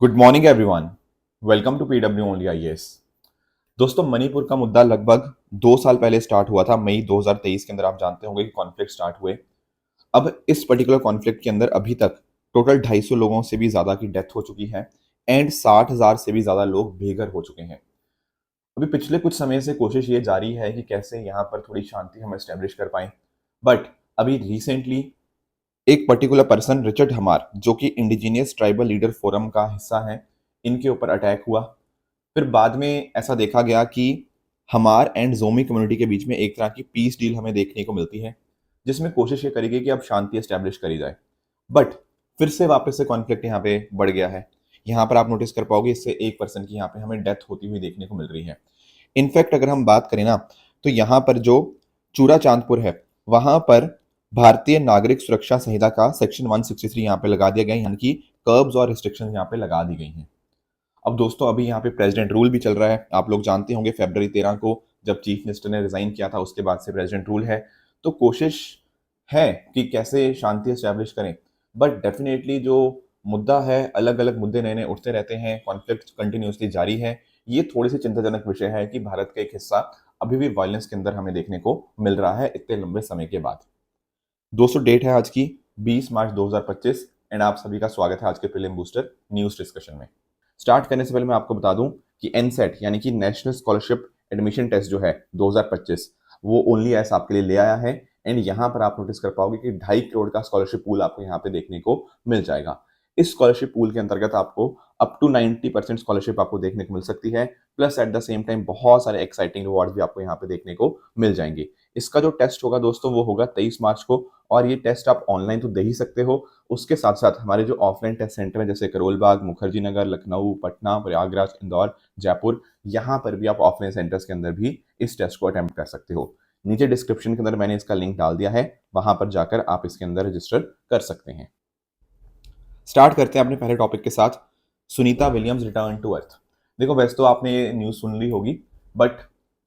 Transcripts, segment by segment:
Good morning everyone. Welcome to PW only IAS. दोस्तों, मणिपुर का मुद्दा लगभग 2 साल पहले स्टार्ट हुआ था। मई 2023 के अंदर आप जानते होंगे कि कॉन्फ्लिक्ट स्टार्ट हुए। अब इस पर्टिकुलर कॉन्फ्लिक्ट के अंदर अभी तक टोटल 250 लोगों से भी ज्यादा की डेथ हो चुकी है एंड 60,000 से भी ज्यादा लोग बेघर हो चुके हैं। अभी पिछले कुछ समय से कोशिश ये जारी है कि कैसे यहाँ पर थोड़ी शांति हम एस्टेब्लिश कर पाए, बट अभी रिसेंटली एक पर्टिकुलर पर्सन रिचर्ड हमार, जो कि इंडिजीनियस ट्राइबल लीडर फोरम का हिस्सा है, इनके ऊपर अटैक हुआ। फिर बाद में ऐसा देखा गया कि हमार एंड जोमी कम्युनिटी के बीच में एक तरह की पीस डील हमें देखने को मिलती है, जिसमें कोशिश ये करेगी कि अब शांति एस्टेब्लिश करी जाए। बट फिर से वापस से कॉन्फ्लिक्ट यहाँ पे बढ़ गया है। यहाँ पर आप नोटिस कर पाओगे, इससे एक पर्सन की यहाँ पे हमें डेथ होती हुई देखने को मिल रही है। इनफैक्ट अगर हम बात करें ना, तो यहाँ पर जो चूरा चांदपुर है, वहां पर भारतीय नागरिक सुरक्षा संहिता का सेक्शन 163 यहाँ पे लगा दिया गया, यानी कि कर्ब्स और रिस्ट्रिक्शन यहाँ पे लगा दी गई हैं। अब दोस्तों, अभी यहाँ पे प्रेसिडेंट रूल भी चल रहा है। आप लोग जानते होंगे फरवरी 13 को जब चीफ मिनिस्टर ने रिजाइन किया था, उसके बाद से प्रेसिडेंट रूल है। तो कोशिश है कि कैसे शांति एस्टैब्लिश करें, बट डेफिनेटली जो मुद्दा है, अलग अलग मुद्दे नए नए उठते रहते हैं, कॉन्फ्लिक्ट कंटिन्यूसली जारी है। ये थोड़ी सी चिंताजनक विषय है कि भारत का एक हिस्सा अभी भी वायलेंस के अंदर हमें देखने को मिल रहा है इतने लंबे समय के बाद। दोस्तों, डेट है आज की 20 मार्च 2025 एंड आप सभी का स्वागत है आज के प्रीलिम बूस्टर न्यूज डिस्कशन में। स्टार्ट करने से पहले मैं आपको बता दूं कि एनसेट यानी कि नेशनल स्कॉलरशिप एडमिशन टेस्ट जो है 2025, वो ओनली ऐस आपके लिए ले आया है। एंड यहाँ पर आप नोटिस कर पाओगे कि 2.5 करोड़ का स्कॉलरशिप पूल आपको यहाँ पे देखने को मिल जाएगा। इस स्कॉलरशिप पूल के अंतर्गत आपको अप टू 90% स्कॉलरशिप आपको देखने को मिल सकती है, plus at the same time बहुत सारे एक्साइटिंग रिवॉर्ड भी आपको यहाँ पे देखने को मिल जाएंगे। इसका जो टेस्ट होगा दोस्तों, वो होगा 23 मार्च को, और ये टेस्ट आप ऑनलाइन तो दे ही सकते हो। उसके साथ साथ हमारे जो ऑफलाइन टेस्ट सेंटर है, जैसे करोल बाग, मुखर्जी नगर, लखनऊ, पटना, प्रयागराज, इंदौर, जयपुर, यहाँ पर भी आप ऑफलाइन सेंटर्स के अंदर भी इस टेस्ट को अटेम्प्ट कर सकते हो। नीचे डिस्क्रिप्शन के अंदर मैंने इसका लिंक डाल दिया है, वहां पर जाकर आप इसके अंदर रजिस्टर कर सकते हैं। स्टार्ट करते हैं अपने पहले टॉपिक के साथ, Sunita Williams return to Earth. देखो, वैसे तो आपने ये न्यूज़ सुन ली होगी, बट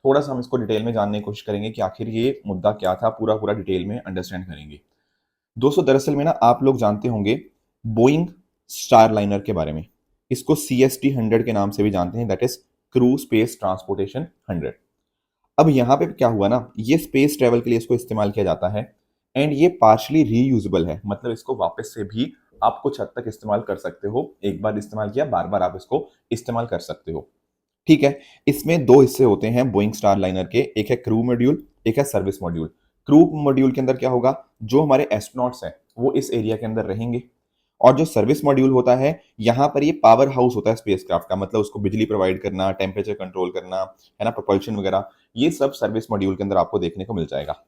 थोड़ा सा हम इसको डिटेल में जानने की कोशिश करेंगे कि आखिर ये मुद्दा क्या था, पूरा पूरा डिटेल में अंडरस्टैंड करेंगे। दोस्तों, दरअसल में ना, आप लोग जानते होंगे बोइंग स्टार लाइनर के बारे में। इसको CST-100 के नाम से भी जानते हैं, that is crew space transportation 100। अब यहाँ पे क्या हुआ ना, ये स्पेस ट्रेवल के लिए इसको इस्तेमाल किया जाता है एंड ये पार्शली रीयूजेबल है, मतलब इसको वापस से भी आप कुछ हद तक इस्तेमाल कर सकते हो। एक बार इस्तेमाल किया, बार बार आप इसको इस्तेमाल कर सकते हो। ठीक है। इसमें दो हिस्से होते हैं बोइंग स्टार लाइनर के, एक है क्रू मॉड्यूल, एक है सर्विस मॉड्यूल। क्रू मॉड्यूल के अंदर क्या होगा, जो हमारे एस्ट्रोनॉट्स हैं वो इस एरिया के अंदर रहेंगे, और जो सर्विस मॉड्यूल होता है, यहाँ पर ये पावर हाउस होता है स्पेसक्राफ्ट का, मतलब उसको बिजली प्रोवाइड करना, टेम्परेचर कंट्रोल करना, है ना, प्रोपल्शन वगैरह, ये सब सर्विस मॉड्यूल के अंदर आपको देखने को मिल जाएगा।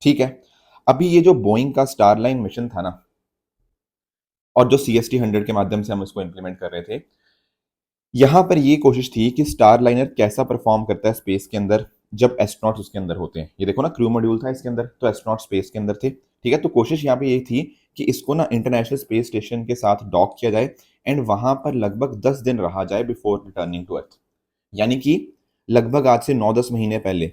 ठीक है। अभी ये जो बोइंग का स्टारलाइन मिशन था ना, और जो CST-100 के माध्यम से हम इसको इंप्लीमेंट कर रहे थे, यहां पर ये कोशिश थी कि स्टार लाइनर कैसा परफॉर्म करता है स्पेस के अंदर जब एस्ट्रोनॉट्स उसके अंदर होते हैं। ये देखो ना, क्रू मॉड्यूल था इसके अंदर, तो एस्ट्रोनॉट स्पेस के अंदर थे। ठीक है। तो कोशिश यहाँ पे यही थी कि इसको ना इंटरनेशनल स्पेस स्टेशन के साथ डॉक किया जाए एंड वहां पर लगभग 10 दिन रहा जाए बिफोर रिटर्निंग टू अर्थ। यानी कि लगभग आज से 9-10 महीने पहले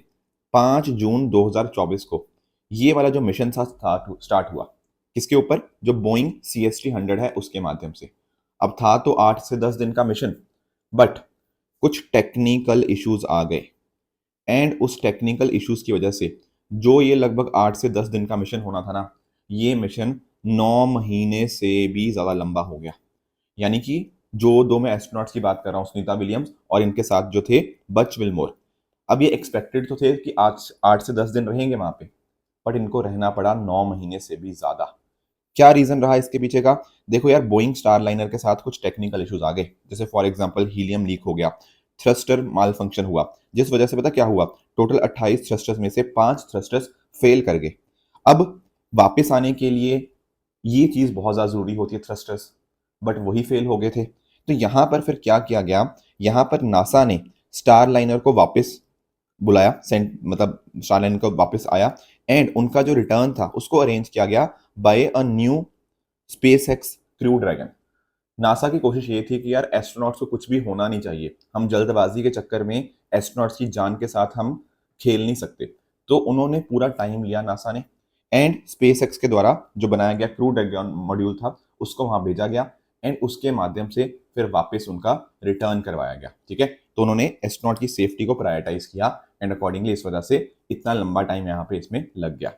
5 जून 2024 को ये वाला जो मिशन था स्टार्ट हुआ। किसके ऊपर? जो बोइंग CST-100 है उसके माध्यम से। अब था तो 8 से 10 दिन का मिशन, बट कुछ टेक्निकल इश्यूज आ गए एंड उस टेक्निकल इश्यूज की वजह से जो ये लगभग 8 से 10 दिन का मिशन होना था ना, ये मिशन 9 महीने से भी ज़्यादा लंबा हो गया। यानी कि जो दो मैं एस्ट्रोनॉट्स की बात कर रहा हूँ, सुनीता विलियम्स और इनके साथ जो थे बच विलमोर, अब ये एक्सपेक्टेड तो थे कि आज 8 से 10 दिन रहेंगे वहां पे, बट इनको रहना पड़ा 9 महीने से भी ज़्यादा। क्या रीजन रहा इसके पीछे का? देखो यार, बोइंग स्टार लाइनर के साथ कुछ टेक्निकल इश्यूज आ गए, जैसे फॉर एग्जांपल हीलियम लीक हो गया, थ्रस्टर माल फंक्शन हुआ, जिस वजह से पता क्या हुआ, टोटल 28 थ्रस्टर्स में से 5 थ्रस्टर्स फेल कर गए। अब वापस आने के लिए ये चीज बहुत ज्यादा जरूरी होती है, थ्रस्टर्स, बट वही फेल हो गए थे। तो यहां पर फिर क्या किया गया, यहां पर नासा ने स्टार लाइनर को वापस बुलाया, सेंट मतलब स्टारलाइन को वापस आया एंड उनका जो रिटर्न था उसको अरेंज किया गया by a new SpaceX crew Dragon. NASA की कोशिश ये थी कि यार एस्ट्रोनॉट्स को कुछ भी होना नहीं चाहिए, हम जल्दबाजी के चक्कर में एस्ट्रोनॉट्स की जान के साथ हम खेल नहीं सकते। तो उन्होंने पूरा टाइम लिया नासा ने, एंड स्पेसएक्स के द्वारा जो बनाया गया क्रू ड्रैगन मॉड्यूल था उसको वहां भेजा गया एंड उसके माध्यम से फिर वापस उनका रिटर्न करवाया गया। ठीक है, तो उन्होंने एस्ट्रोनॉट की सेफ्टी को प्रायोरिटाइज किया एंड अकॉर्डिंगली इस वजह से इतना लंबा टाइम यहाँ पे इसमें लग गया।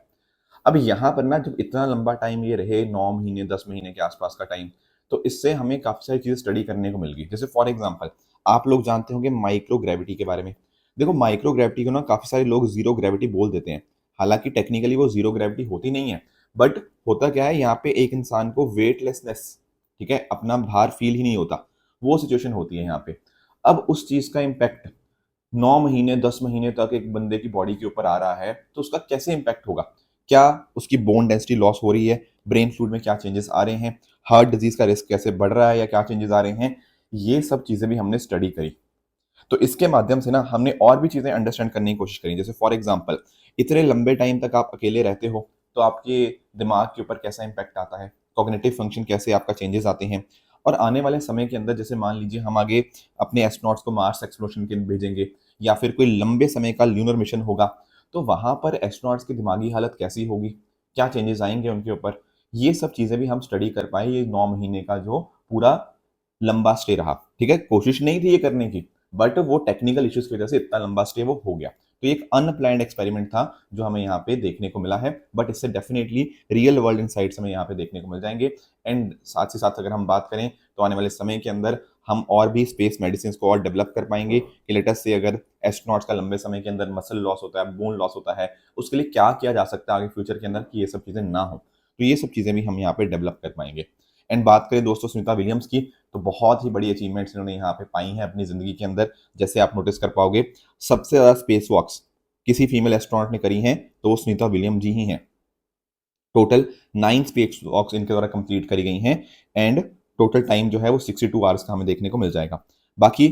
अब यहाँ पर ना जब इतना लंबा टाइम ये रहे, 9 महीने 10 महीने के आसपास का टाइम, तो इससे हमें काफी सारी चीजें स्टडी करने को मिल गई। जैसे फॉर एग्जाम्पल आप लोग जानते होंगे माइक्रो ग्रेविटी के बारे में। देखो माइक्रो ग्रेविटी को ना काफी सारे लोग जीरो ग्रेविटी बोल देते हैं, हालांकि टेक्निकली वो जीरो ग्रेविटी होती नहीं है। बट होता क्या है, यहाँ पे एक इंसान को वेटलेसनेस, ठीक है, अपना भार फील ही नहीं होता, वो सिचुएशन होती है यहाँ पे। अब उस चीज का इम्पैक्ट 9 महीने 10 महीने तक एक बंदे की बॉडी के ऊपर आ रहा है, तो उसका कैसे इम्पैक्ट होगा? क्या उसकी बोन डेंसिटी लॉस हो रही है? ब्रेन फ्लूइड में क्या चेंजेस आ रहे हैं? हार्ट डिजीज का रिस्क कैसे बढ़ रहा है या क्या चेंजेस आ रहे हैं? ये सब चीजें भी हमने स्टडी करी। तो इसके माध्यम से ना हमने और भी चीजें अंडरस्टैंड करने की कोशिश करी। जैसे फॉर एग्जांपल इतने लंबे टाइम तक आप अकेले रहते हो तो आपके दिमाग के ऊपर कैसा इंपैक्ट आता है, कॉग्निटिव फंक्शन कैसे आपका चेंजेस आते हैं। और आने वाले समय के अंदर जैसे मान लीजिए हम आगे अपने एस्ट्रोनॉट्स को मार्स एक्सप्लोरेशन के लिए भेजेंगे या फिर कोई लंबे समय का ल्यूनर मिशन होगा, तो वहां पर एस्ट्रोनॉट्स की दिमागी हालत कैसी होगी, क्या चेंजेस आएंगे उनके ऊपर, ये सब चीजें भी हम स्टडी कर पाए। ये 9 महीने का जो पूरा लंबा स्टे रहा, ठीक है, कोशिश नहीं थी ये करने की, बट वो टेक्निकल इश्यूज की वजह से इतना लंबा स्टे वो हो गया। तो ये एक अनप्लान्ड एक्सपेरिमेंट था जो हमें यहाँ पे देखने को मिला है, बट इससे डेफिनेटली रियल वर्ल्ड इनसाइट्स हमें यहाँ पे देखने को मिल जाएंगे। एंड साथ ही साथ अगर हम बात करें तो आने वाले समय के अंदर हम और भी स्पेस मेडिसिन को और डेवलप कर पाएंगे कि लेटेस्ट से अगर एस्ट्रोनॉट्स का लंबे समय के अंदर मसल लॉस होता है, बोन लॉस होता है, उसके लिए क्या किया जा सकता है आगे फ्यूचर के अंदर कि ये सब चीजें ना हो। तो ये सब चीजें भी हम यहाँ पे डेवलप कर पाएंगे। एंड बात करें दोस्तों सुनीता विलियम्स की, तो बहुत ही बड़ी अचीवमेंट्स इन्होंने यहाँ पे पाई हैं अपनी जिंदगी के अंदर। जैसे आप नोटिस कर पाओगे सबसे ज्यादा स्पेस वॉक्स किसी फीमेल एस्ट्रोनॉट ने करी हैं तो वो सुनीता विलियम जी ही हैं। टोटल 9 स्पेस वॉक्स इनके द्वारा कंप्लीट करी गई हैं एंड टोटल टाइम जो है वो 62 आवर्स का हमें देखने को मिल जाएगा। बाकी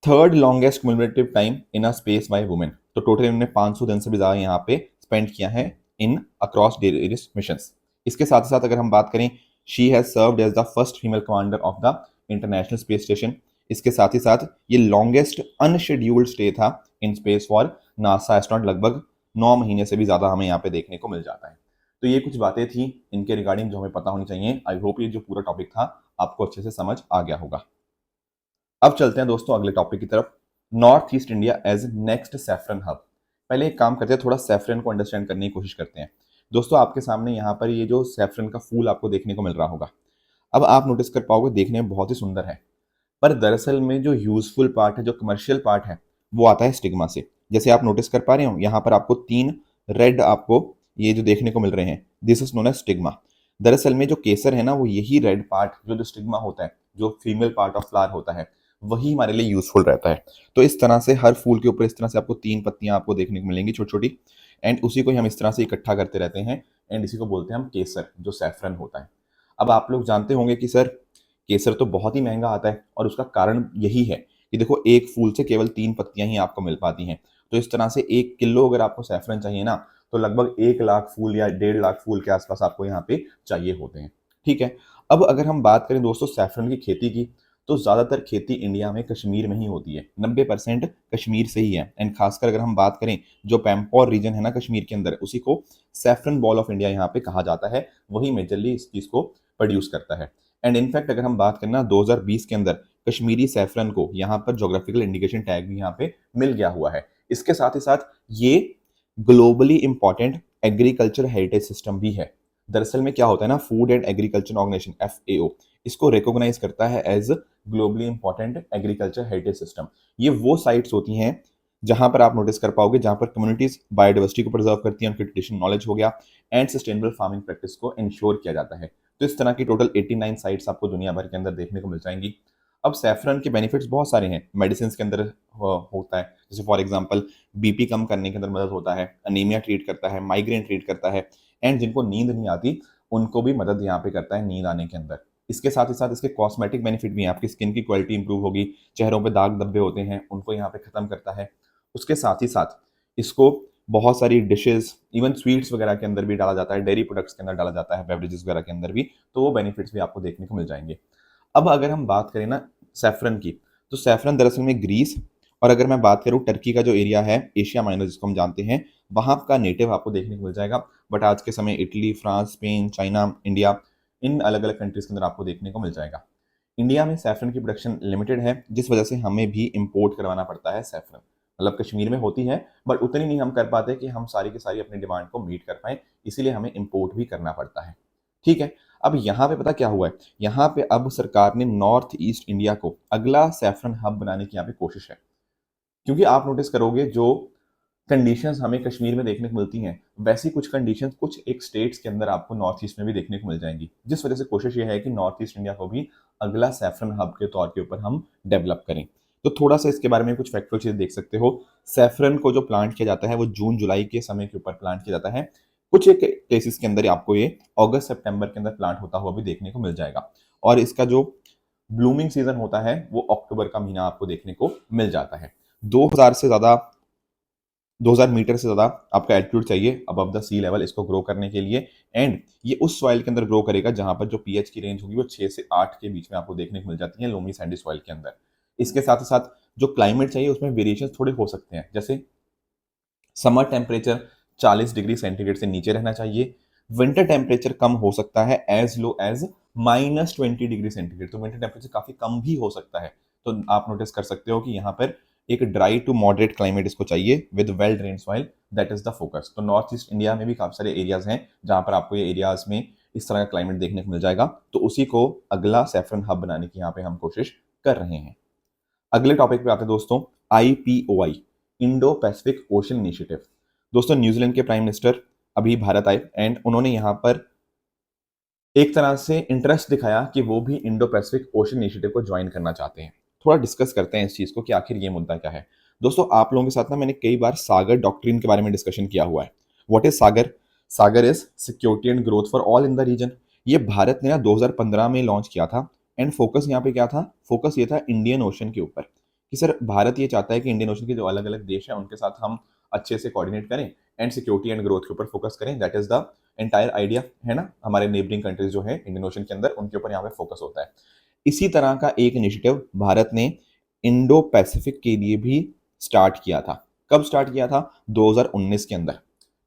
third longest cumulative time in a space by women, तो टोटल इन्होंने 500 दिन से भी ज्यादा यहाँ पे स्पेंड किया है इन अक्रॉस वेरियस मिशंस। इसके साथ ही साथ अगर हम बात करें, she has served as the first female commander of the International Space Station. इसके साथ ही साथ ये लॉन्गेस्ट अनशेड्यूल्ड स्टे था in space for NASA astronaut, लगभग 9 महीने से भी ज्यादा हमें यहाँ पे देखने को मिल जाता है। तो ये कुछ बातें थी इनके रिगार्डिंग जो हमें पता होनी चाहिए। आई होप ये जो पूरा टॉपिक था आपको अच्छे से समझ आ गया होगा। अब चलते हैं दोस्तों अगले टॉपिक की तरफ, north east India as next saffron hub. पहले एक काम करते हैं, थोड़ा सैफरन को अंडरस्टैंड करने की कोशिश करते हैं। दोस्तों आपके सामने यहाँ पर ये जो सैफरन का फूल आपको देखने को मिल रहा होगा, अब आप नोटिस कर पाओगे देखने में बहुत ही सुंदर है, पर दरअसल में जो यूजफुल पार्ट है, जो कमर्शियल पार्ट है, वो आता है स्टिग्मा से। जैसे आप नोटिस कर पा रहे हो यहाँ पर आपको 3 रेड आपको ये जो देखने को मिल रहे हैं, this is known as stigma. दरअसल में जो केसर है ना, वो यही रेड पार्ट जो स्टिग्मा होता है, जो फीमेल पार्ट ऑफ फ्लावर होता है, वही हमारे लिए यूजफुल रहता है। तो इस तरह से हर फूल के ऊपर इस तरह से आपको 3 पत्तियां आपको देखने को मिलेंगी छोटी छोटी, एंड उसी को ही हम इस तरह से इकट्ठा करते रहते हैं एंड इसी को बोलते हैं हम केसर, जो सैफरन होता है। अब आप लोग जानते होंगे कि सर केसर तो बहुत ही महंगा आता है, और उसका कारण यही है कि देखो एक फूल से केवल 3 पत्तियां ही आपको मिल पाती हैं। तो इस तरह से 1 किलो अगर आपको सैफरन चाहिए ना, तो लगभग 1 लाख फूल या 1.5 लाख फूल के आसपास आपको यहाँ पे चाहिए होते हैं। ठीक है, अब अगर हम बात करें दोस्तों सैफरन की खेती की, तो ज़्यादातर खेती इंडिया में कश्मीर में ही होती है, 90% कश्मीर से ही है। एंड खासकर अगर हम बात करें जो पैम्पौर रीजन है ना कश्मीर के अंदर, उसी को सैफरन बॉल ऑफ इंडिया यहाँ पे कहा जाता है, वही मेजरली इस चीज़ को प्रोड्यूस करता है। एंड इनफैक्ट अगर हम बात करें ना 2020 के अंदर कश्मीरी सैफरन को यहाँ पर जोग्राफिकल इंडिकेशन टैग भी यहाँ पे मिल गया हुआ है। इसके साथ ही साथ ये globally important agriculture heritage system भी है। दरअसल में क्या होता है ना, Food and Agriculture Organization FAO इसको रिकॉग्नाइज करता है as globally important agriculture heritage system. ये वो साइट्स होती हैं जहां पर आप नोटिस कर पाओगे जहां पर कम्युनिटीज बायोडाइवर्सिटी को प्रिजर्व करती हैं, उनकी ट्रेडिशनल नॉलेज हो गया एंड सस्टेनेबल फार्मिंग प्रैक्टिस को इंश्योर किया जाता है। तो इस तरह की टोटल 89 साइट्स आपको दुनिया भर के अंदर देखने को मिल जाएंगी। अब सैफरन के बेनिफिट्स बहुत सारे हैं, मेडिसिन के अंदर होता है, जैसे फॉर एग्जांपल बीपी कम करने के अंदर मदद होता है, अनीमिया ट्रीट करता है, माइग्रेन ट्रीट करता है, एंड जिनको नींद नहीं आती उनको भी मदद यहाँ पे करता है नींद आने के अंदर। इसके साथ ही साथ इसके कॉस्मेटिक बेनिफिट भी हैं, आपकी स्किन की क्वालिटी इंप्रूव होगी, चेहरों पे दाग धब्बे होते हैं उनको यहाँ पे खत्म करता है। उसके साथ ही साथ इसको बहुत सारी डिशेस, इवन स्वीट्स वगैरह के अंदर भी डाला जाता है, डेयरी प्रोडक्ट्स के अंदर डाला जाता है, बेवरेजेस वगैरह के अंदर भी, तो वो बेनिफिट्स भी आपको देखने को मिल जाएंगे। अब अगर हम बात करें ना सैफरन की, तो सैफरन दरअसल में ग्रीस, और अगर मैं बात करूँ टर्की का जो एरिया है एशिया माइनर जिसको हम जानते हैं, वहां का नेटिव आपको देखने को मिल जाएगा। बट आज के समय Italy, France, Spain, China, India, इन अलग अलग कंट्रीज के अंदर आपको देखने को मिल जाएगा। इंडिया में सैफरन की प्रोडक्शन लिमिटेड है, जिस वजह से हमें भी इंपोर्ट करवाना पड़ता है सैफरन। मतलब कश्मीर में होती है बट उतनी नहीं हम कर पाते कि हम सारी की सारी अपनी डिमांड को मीट कर पाएँ, इसीलिए हमें इंपोर्ट भी करना पड़ता है। ठीक है, अब यहाँ पे पता क्या हुआ है, यहाँ पे अब सरकार ने नॉर्थ ईस्ट इंडिया को अगला सैफरन हब बनाने की यहाँ पे कोशिश है। क्योंकि आप नोटिस करोगे जो कंडीशंस हमें कश्मीर में देखने को मिलती हैं, वैसी कुछ कंडीशंस कुछ एक स्टेट्स के अंदर आपको नॉर्थ ईस्ट में भी देखने को मिल जाएंगी, जिस वजह से कोशिश ये है कि नॉर्थ ईस्ट इंडिया को भी अगला सैफरन हब के तौर के ऊपर हम डेवलप करें। तो थोड़ा सा इसके बारे में कुछ फैक्चुअल चीज़ देख सकते हो। सैफरन को जो प्लांट किया जाता है वो जून जुलाई के समय के ऊपर प्लांट किया जाता है। कुछ एक केसेस के अंदर आपको ये अगस्त सितंबर के अंदर प्लांट होता हुआ भी देखने को मिल जाएगा, और इसका जो ब्लूमिंग सीजन होता है वो अक्टूबर का महीना आपको देखने को मिल जाता है। 2000 से ज़्यादा 2000 मीटर से ज़्यादा आपका एल्टीट्यूड चाहिए अबव द सी लेवल इसको ग्रो करने के लिए, एंड ये उस सॉइल के अंदर ग्रो करेगा जहां पर जो पीएच की रेंज होगी वो 6 से 8 के बीच में आपको देखने को मिल जाती है लोमी सैंडी सॉइल के अंदर। इसके साथ ही साथ जो क्लाइमेट चाहिए उसमें वेरिएशन थोड़े हो सकते हैं, जैसे समर टेम्परेचर 40 डिग्री सेंटीग्रेड से नीचे रहना चाहिए, विंटर टेम्परेचर कम हो सकता है as low as -20 degree centigrade, तो विंटर टेम्परेचर काफी कम भी हो सकता है। तो आप नोटिस कर सकते हो कि यहाँ पर एक ड्राई टू मॉडरेट क्लाइमेट इसको चाहिए with well drain soil, that is the focus. तो नॉर्थ ईस्ट इंडिया में भी काफी सारे एरियाज हैं जहां पर आपको ये एरियाज में इस तरह का क्लाइमेट देखने को मिल जाएगा, तो उसी को अगला सैफरन हब बनाने की यहाँ पे हम कोशिश कर रहे हैं। अगले टॉपिक पे आते हैं दोस्तों, IPOI, Indo Pacific ocean initiative. दोस्तों न्यूजीलैंड के प्राइम मिनिस्टर अभी भारत आए एंड उन्होंने यहाँ पर एक तरह से इंटरेस्ट दिखाया कि वो भी इंडो पैसिफिक ओशन इनिशिएटिव को ज्वाइन करना चाहते हैं। थोड़ा डिस्कस करते हैं इस चीज को कि आखिर ये मुद्दा क्या है। दोस्तों आप लोगों के साथ ना मैंने कई बार सागर डॉक्ट्रिन के बारे में डिस्कशन किया हुआ है। What is SAGAR? SAGAR is security and growth for all in the region. ये भारत ने ना 2015 में लॉन्च किया था, एंड फोकस यहाँ पे क्या था? फोकस ये था इंडियन ओशन के ऊपर, कि सर भारत ये चाहता है कि इंडियन ओशन के जो अलग अलग देश हैं उनके साथ हम अच्छे से कोऑर्डिनेट करें एंड सिक्योरिटी एंड ग्रोथ के ऊपर फोकस करें। That is the entire idea, है ना। हमारे नेबरिंग कंट्रीज जो है इंडियन ओशन के अंदर उनके ऊपर यहाँ पे फोकस होता है। इसी तरह का एक इनिशिएटिव भारत ने इंडो पैसिफिक के लिए भी स्टार्ट किया था। कब स्टार्ट किया था? 2019 के अंदर।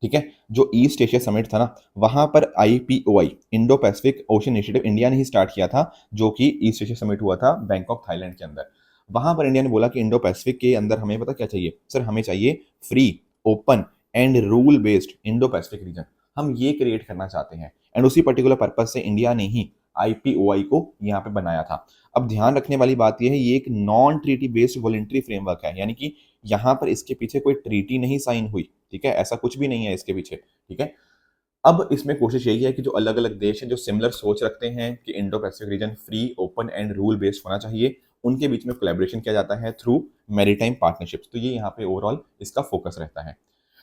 ठीक है, जो ईस्ट एशिया समिट था ना, वहां पर IPOI, Indo Pacific ocean initiative, India ने ही स्टार्ट किया था, जो कि ईस्ट एशिया समिट हुआ था बैंकॉक थाईलैंड के अंदर। वहां पर इंडिया ने बोला कि इंडो पैसिफिक के अंदर हमें पता क्या चाहिए सर? हमें चाहिए free, open and rule based Indo Pacific region. हम ये क्रिएट करना चाहते हैं, एंड उसी पर्टिकुलर पर्पज से इंडिया ने ही IPOI को यहाँ पे बनाया था। अब ध्यान रखने वाली बात यह है, ये एक non treaty based voluntary framework है, यानी कि यहाँ पर इसके पीछे कोई ट्रीटी नहीं साइन हुई। ठीक है, ऐसा कुछ भी नहीं है इसके पीछे। ठीक है, अब इसमें कोशिश यही है कि जो अलग अलग देश हैं जो सिमिलर सोच रखते हैं कि Indo Pacific region free, open and rule based होना चाहिए, उनके बीच में कोलैबोरेशन किया जाता है थ्रू मैरीटाइम पार्टनरशिप्स। तो ये यहाँ पे ओवरऑल इसका फोकस रहता है।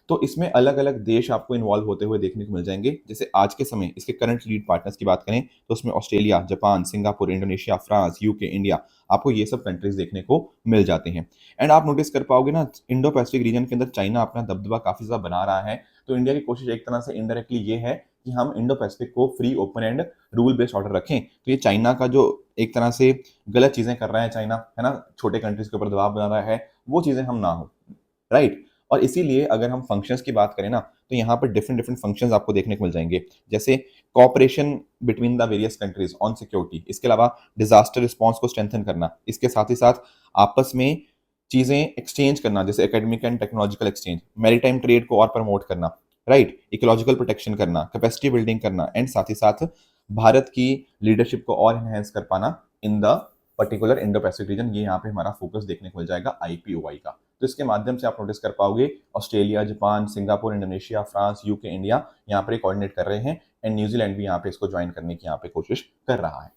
तो इसमें अलग अलग देश आपको इन्वॉल्व होते हुए देखने को मिल जाएंगे। जैसे आज के समय इसके करंट लीड पार्टनर्स की बात करें तो उसमें Australia, Japan, Singapore, Indonesia, France, UK, India, आपको ये सब कंट्रीज देखने को मिल जाते हैं। एंड आप नोटिस कर पाओगे ना, इंडो पैसिफिक रीजन के अंदर चाइना अपना दबदबा काफी ज्यादा बना रहा है। तो इंडिया की कोशिश एक तरह से इनडायरेक्टली ये है कि हम इंडो पैसिफिक को free, open and rule based order रखें। तो ये चाइना का जो एक तरह से गलत चीजें कर रहा है चाइना, है ना, छोटे कंट्रीज के ऊपर दबाव बना रहा है, वो चीजें हम ना हो, राइट। और इसीलिए अगर हम फंक्शंस की बात करें ना, तो यहाँ पर डिफरेंट डिफरेंट फंक्शंस आपको देखने को मिल जाएंगे, जैसे cooperation between the various countries on security, इसके अलावा डिजास्टर रिस्पॉन्स को स्ट्रेंथन करना, इसके साथ ही साथ आपस में चीजें एक्सचेंज करना, जैसे academic and technological exchange, maritime trade को और प्रमोट करना, राइट, इकोलॉजिकल प्रोटेक्शन करना, कैपेसिटी बिल्डिंग करना, एंड साथ ही साथ भारत की लीडरशिप को और एनहेंस कर पाना in the particular Indo Pacific region. ये यहाँ पे हमारा फोकस देखने को मिल जाएगा IPOI का। तो इसके माध्यम से आप नोटिस कर पाओगे Australia, Japan, Singapore, Indonesia, France, UK, India यहाँ पर कोऑर्डिनेट कर रहे हैं, एंड न्यूजीलैंड भी यहाँ पे इसको ज्वाइन करने की यहाँ पे कोशिश कर रहा है।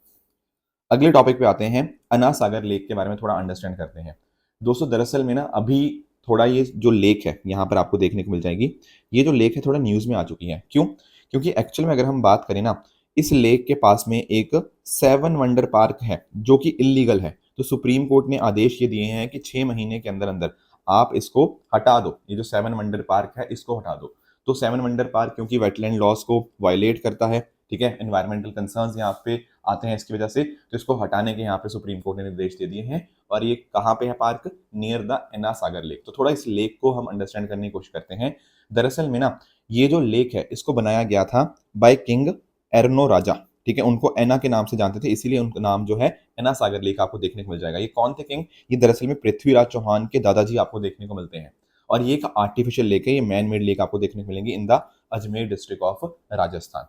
अगले टॉपिक पे आते हैं, अन्ना सागर लेक के बारे में थोड़ा अंडरस्टैंड करते हैं। दोस्तों दरअसल में ना अभी थोड़ा ये जो लेक है यहाँ पर आपको देखने को मिल जाएगी, ये जो लेक है थोड़ा न्यूज़ में आ चुकी है। क्यों? क्योंकि एक्चुअल में अगर हम बात करें ना, इस लेक के पास में एक 7 वंडर पार्क है जो कि इलीगल है। तो सुप्रीम कोर्ट ने आदेश ये दिए हैं कि 6 महीने के अंदर अंदर आप इसको हटा दो, ये जो 7 वंडर पार्क है इसको हटा दो। तो 7 वंडर पार्क क्योंकि वेटलैंड लॉज को वायलेट करता है, ठीक है, एनवायरमेंटल कंसर्न्स यहाँ पे आते हैं इसकी वजह से, तो इसको हटाने के यहाँ पे सुप्रीम कोर्ट ने निर्देश दे दिए हैं। और ये कहाँ पे है park? Near the Anna Sagar lake. तो थोड़ा इस लेक को हम अंडरस्टैंड करने की कोशिश करते हैं। दरअसल में ना ये जो लेक है इसको बनाया गया था बाय किंग एर्नो राजा। ठीक है, उनको एना के नाम से जानते थे, इसीलिए उनका नाम जो है एना सागर लेक आपको देखने को मिल जाएगा। ये कौन थे किंग? ये दरअसल में पृथ्वीराज चौहान के दादाजी आपको देखने को मिलते हैं। और ये एक आर्टिफिशियल लेक है, ये मैन मेड लेक आपको देखने को मिलेंगे in the Ajmer district of Rajasthan.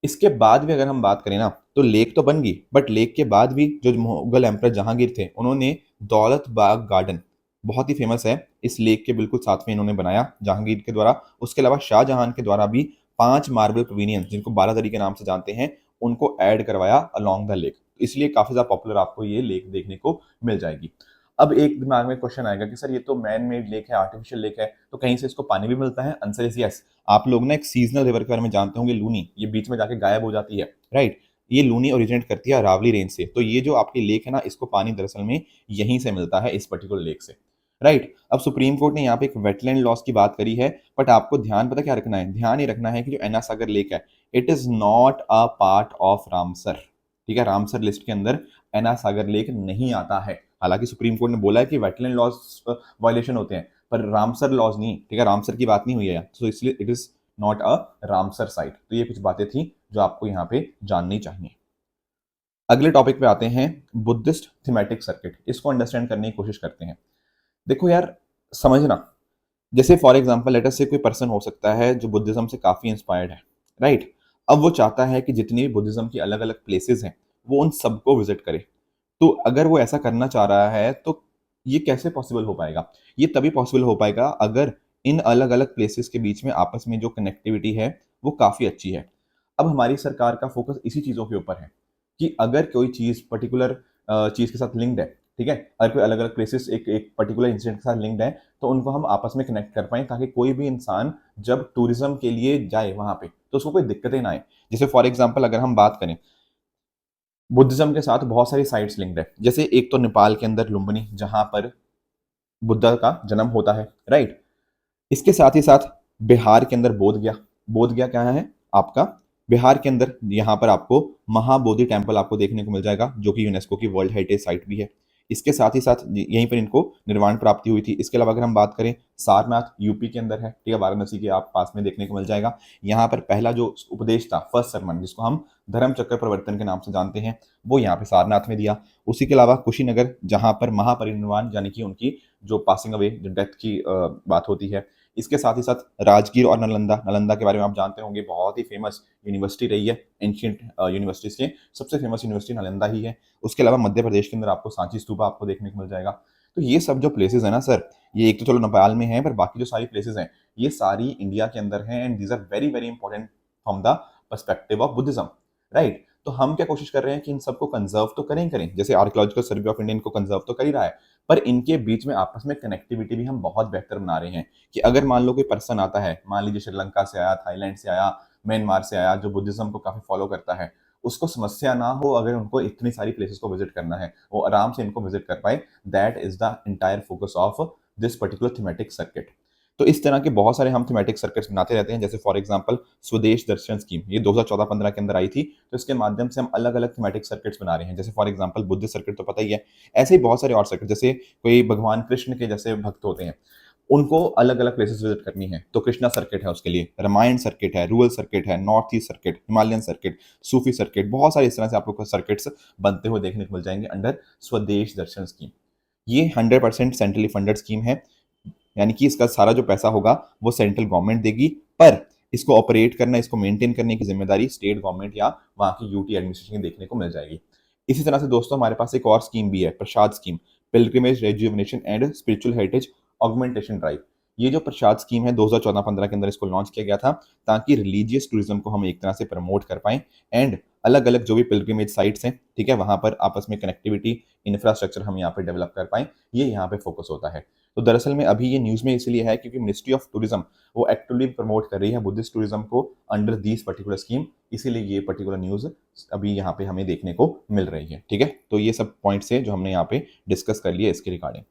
इसके बाद भी अगर हम बात करें ना, तो लेक तो बन गई, बट लेक के बाद भी जो मुगल एम्परर जहांगीर थे, उन्होंने दौलत बाग गार्डन, बहुत ही फेमस है, इस लेक के बिल्कुल साथ में इन्होंने बनाया जहांगीर के द्वारा। उसके अलावा शाहजहां के द्वारा भी 5 मार्बल पवेलियन, जिनको बारादरी के नाम से जानते हैं, उनको ऐड करवाया अलोंग द लेक, इसलिए काफी ज्यादा पॉपुलर आपको ये लेक देखने को मिल जाएगी। अब एक दिमाग में क्वेश्चन आएगा कि सर ये तो मैन मेड लेक है, आर्टिफिशियल लेक है, तो कहीं से इसको पानी भी मिलता है? Answer is yes. आप लोग ना एक सीजनल रिवर के बारे में जानते होंगे, लूनी, ये बीच में जाके गायब हो जाती है, राइट? ये लूनी ओरिजिनेट करती है अरावली रेंज से, तो ये जो आपकी लेक है ना, इसको पानी दरअसल में यहीं से मिलता है, इस पर्टिकुलर लेक से, राइट? अब सुप्रीम कोर्ट ने यहाँ पे एक वेटलैंड लॉस की बात करी है, बट आपको ध्यान पता क्या रखना है? ध्यान ये रखना है कि जो एना सागर लेक है, it is not a part of Ramsar, ठीक है? रामसर लिस्ट के अंदर एना सागर लेक नहीं आता है। हालांकि सुप्रीम कोर्ट ने बोला है कि वेटलैंड लॉज वायलेशन होते हैं, पर रामसर लॉज नहीं, ठीक है? रामसर की बात नहीं हुई है, तो इसलिए it is not a Ramsar site. तो ये कुछ बातें थी जो आपको यहाँ पे जाननी चाहिए। अगले टॉपिक पे आते हैं, बुद्धिस्ट थीमेटिक सर्किट। इसको अंडरस्टैंड करने की कोशिश करते हैं। देखो यार, समझना, जैसे फॉर एग्जाम्पल लेटर से कोई पर्सन हो सकता है जो बुद्धिज्म से काफी इंस्पायर्ड है, राइट? अब वो चाहता है कि जितनी भी बुद्धिज्म की अलग अलग प्लेसेस हैं, वो उन सबको विजिट करे। तो अगर वो ऐसा करना चाह रहा है, तो ये कैसे पॉसिबल हो पाएगा? ये तभी पॉसिबल हो पाएगा अगर इन अलग अलग प्लेसेस के बीच में आपस में जो कनेक्टिविटी है वो काफ़ी अच्छी है। अब हमारी सरकार का फोकस इसी चीज़ों के ऊपर है कि अगर कोई चीज़ पर्टिकुलर चीज़ के साथ लिंक्ड है, ठीक है, अगर कोई अलग अलग प्लेसेस एक एक पर्टिकुलर इंसिडेंट के साथ लिंक्ड है, तो उनको हम आपस में कनेक्ट कर पाएँ, ताकि कोई भी इंसान जब टूरिज्म के लिए जाए वहाँ पे, तो उसको कोई दिक्कतें ना आए। जैसे फॉर एग्जाम्पल अगर हम बात करें, बुद्धिज्म के साथ बहुत सारी साइट्स लिंक्ड है। जैसे एक तो नेपाल के अंदर लुम्बिनी, जहां पर बुद्धा का जन्म होता है, राइट? इसके साथ ही साथ बिहार के अंदर बोध गया। बोध गया क्या है आपका? बिहार के अंदर यहाँ पर आपको महाबोधि टेम्पल आपको देखने को मिल जाएगा, जो कि यूनेस्को की वर्ल्ड हेरिटेज साइट भी है। इसके साथ ही साथ यहीं पर इनको निर्वाण प्राप्ति हुई थी। इसके अलावा अगर हम बात करें, सारनाथ यूपी के अंदर है, ठीक है, वाराणसी के आप पास में देखने को मिल जाएगा। यहाँ पर पहला जो उपदेश था, फर्स्ट सरमन, जिसको हम धर्म चक्र प्रवर्तन के नाम से जानते हैं, वो यहाँ पे सारनाथ में दिया। उसी के अलावा कुशीनगर, जहाँ पर महापरिनिर्वाण यानी कि उनकी जो पासिंग अवे, जो डेथ की बात होती है। इसके साथ ही साथ राजगीर और नालंदा, नालंदा के बारे में आप जानते होंगे, बहुत ही फेमस यूनिवर्सिटी रही है, एंशियंट यूनिवर्सिटीज के सबसे फेमस यूनिवर्सिटी नालंदा ही है। उसके अलावा मध्य प्रदेश के अंदर आपको सांची स्तूपा आपको देखने को मिल जाएगा। तो ये सब जो प्लेसेस है ना सर, ये एक तो चलो नेपाल में है, पर बाकी जो सारी प्लेसेस हैं, ये सारी इंडिया के अंदर हैं, and these are very very important from the perspective of Buddhism, right? तो हम क्या कोशिश कर रहे हैं कि इन सबको कंजर्व तो करें, जैसे आर्कियोलॉजिकल सर्वे ऑफ इंडिया इनको कंजर्व तो कर ही रहा है, पर इनके बीच में आपस में कनेक्टिविटी भी हम बहुत बेहतर बना रहे हैं। कि अगर मान लो कोई पर्सन आता है, मान लीजिए श्रीलंका से आया, थाईलैंड से आया, म्यांमार से आया, जो बुद्धिज्म को काफी फॉलो करता है, उसको समस्या ना हो अगर उनको इतनी सारी प्लेसेस को विजिट करना है, वो आराम से इनको विजिट कर पाए। That is the entire focus of this particular thematic circuit. तो इस तरह के बहुत सारे हम थीमेटिक सर्किट्स बनाते रहते हैं। जैसे फॉर एग्जांपल स्वदेश दर्शन स्कीम, ये 2014-15 के अंदर आई थी, तो इसके माध्यम से हम अलग अलग थीमेटिक सर्किट्स बना रहे हैं। जैसे फॉर एग्जांपल बुद्धिस्ट सर्किट तो पता ही है, ऐसे ही बहुत सारे और सर्किट, जैसे कोई भगवान कृष्ण के जैसे भक्त होते हैं, उनको अलग अलग प्लेसेस विजिट करनी है, तो कृष्णा सर्किट है उसके लिए, रामायण सर्किट है, रूरल सर्किट है, north east circuit, Himalayan circuit, Sufi circuit, बहुत सारे इस तरह से आप लोग को सर्किट्स बनते हुए देखने को मिल जाएंगे अंडर स्वदेश दर्शन स्कीम। ये 100% सेंट्रली फंडेड स्कीम है, यानी कि इसका सारा जो पैसा होगा वो सेंट्रल गवर्नमेंट देगी, पर इसको ऑपरेट करना, इसको मेंटेन करने की जिम्मेदारी स्टेट गवर्नमेंट या वहाँ की यूटी एडमिनिस्ट्रेशन की देखने को मिल जाएगी। इसी तरह से दोस्तों हमारे पास एक और स्कीम भी है, Prasad scheme, pilgrimage rejuvenation and spiritual heritage augmentation drive. ये जो प्रसाद स्कीम है 2014-15 के अंदर इसको लॉन्च किया गया था, ताकि रिलीजियस टूरिज्म को हम एक तरह से प्रमोट कर पाएं, एंड अलग अलग जो भी पिलग्रिमेज साइट्स हैं, ठीक है, वहां पर आपस में कनेक्टिविटी, इंफ्रास्ट्रक्चर हम यहाँ पे डेवलप कर पाएं, ये यहाँ पे फोकस होता है। तो दरअसल में अभी ये न्यूज़ में इसलिए है क्योंकि मिनिस्ट्री ऑफ टूरिज्म वो एक्टिवली प्रमोट कर रही है बुद्धिस्ट टूरिज्म को अंडर दिस पर्टिकुलर स्कीम, इसीलिए ये पर्टिकुलर न्यूज़ अभी यहाँ पे हमें देखने को मिल रही है, ठीक है? तो ये सब पॉइंट्स है जो हमने यहाँ पे डिस्कस कर लिए इसके रिगार्डिंग।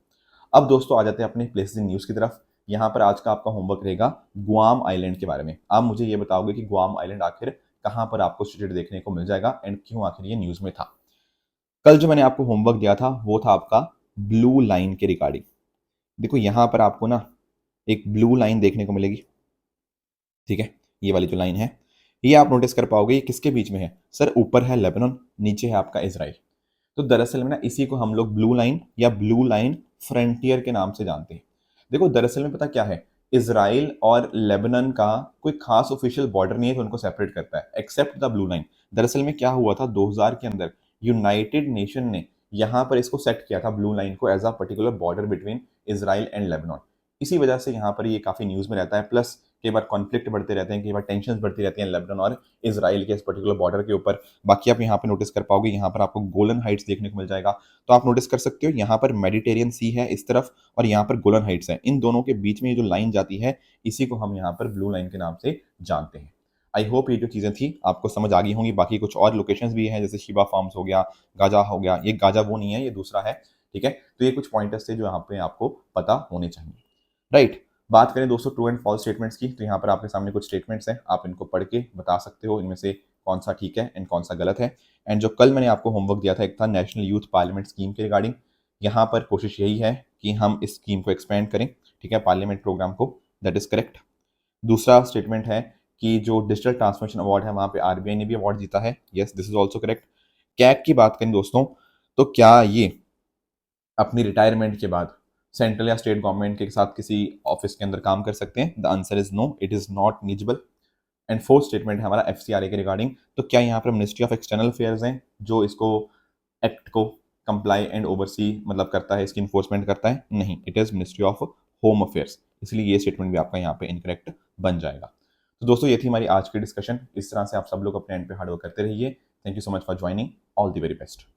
अब दोस्तों आ जाते हैं अपने प्लेसेस इन न्यूज़ की तरफ। यहाँ पर आज का आपका होमवर्क रहेगा गुआम आइलैंड के बारे में। आप मुझे ये बताओगे कि गुआम आइलैंड आखिर कहाँ पर आपको सिचुएटेड देखने को मिल जाएगा, एंड क्यों आखिर ये न्यूज़ में था। कल जो मैंने आपको होमवर्क दिया था वो था आपका ब्लू लाइन के रिगार्डिंग। देखो यहाँ पर आपको ना एक ब्लू लाइन देखने को मिलेगी, ठीक है, ये वाली जो लाइन है, ये आप नोटिस कर पाओगे ये किसके बीच में है सर, ऊपर है लेबनान, नीचे है आपका इसराइल। तो दरअसल में ना इसी को हम लोग ब्लू लाइन या ब्लू लाइन फ्रंटियर के नाम से जानते हैं। देखो दरअसल में पता क्या है, इसराइल और लेबनान का कोई खास ऑफिशियल बॉर्डर नहीं है जो उनको सेपरेट करता है एक्सेप्ट द ब्लू लाइन। दरअसल में क्या हुआ था 2000 के अंदर यूनाइटेड नेशन ने यहाँ पर इसको सेट किया था ब्लू लाइन को as a particular border between Israel and Lebanon. इसी वजह से यहाँ पर ये काफी न्यूज में रहता है, प्लस कई बार कॉन्फ्लिक्ट बढ़ते रहते हैं, कई बार टेंशन बढ़ती रहती हैं लेबनान और इसराइल के इस पर्टिकुलर बॉर्डर के ऊपर। बाकी आप यहाँ पे नोटिस कर पाओगे, यहाँ पर आपको गोलन हाइट्स देखने को मिल जाएगा। तो आप नोटिस कर सकते हो यहाँ पर मेडिटेरियन सी है इस तरफ और यहाँ पर गोलन हाइट्स है, इन दोनों के बीच में ये जो लाइन जाती है इसी को हम यहाँ पर ब्लू लाइन के नाम से जानते हैं। आई होप ये जो चीज़ें थी आपको समझ आ गई होंगी। बाकी कुछ और लोकेशंस भी हैं जैसे शिबा फार्म्स हो गया, गाजा हो गया, ये गाजा वो नहीं है ये दूसरा है, ठीक है। तो ये कुछ पॉइंटर्स थे जो यहाँ पे आपको पता होने चाहिए, राइट। बात करें दोस्तों ट्रू एंड फॉल्स स्टेटमेंट्स की, तो यहाँ पर आपके सामने कुछ स्टेटमेंट्स हैं, आप इनको पढ़ के बता सकते हो इनमें से कौन सा ठीक है एंड कौन सा गलत है। एंड जो कल मैंने आपको होमवर्क दिया था एक था नेशनल यूथ पार्लियामेंट स्कीम के रिगार्डिंग, यहाँ पर कोशिश यही है कि हम इस स्कीम को एक्सपेंड करें, ठीक है, पार्लियामेंट प्रोग्राम को, दैट इज करेक्ट। दूसरा स्टेटमेंट है कि जो डिजिटल ट्रांसफॉर्मेशन अवार्ड है वहाँ पे आरबीआई ने भी अवार्ड जीता है, yes this is also correct. CAG की बात करें दोस्तों, तो क्या ये अपनी रिटायरमेंट के बाद सेंट्रल या स्टेट गवर्नमेंट के साथ किसी ऑफिस के अंदर काम कर सकते हैं? The answer is no, it is not feasible. And fourth statement है हमारा एफसीआरए के रिगार्डिंग, तो क्या यहाँ पर मिनिस्ट्री ऑफ एक्सटर्नल अफेयर्स हैं जो इसको एक्ट को कंप्लाई एंड ओवरसी मतलब करता है, इसकी इन्फोर्समेंट करता है? नहीं, it is ministry of home affairs, इसलिए ये स्टेटमेंट भी आपका यहाँ पे इनकरेक्ट बन जाएगा। तो दोस्तों ये थी हमारी आज की डिस्कशन, इस तरह से आप सब लोग अपने एंड पे हार्ड वर्क करते रहिए। Thank you so much for joining, all the very best.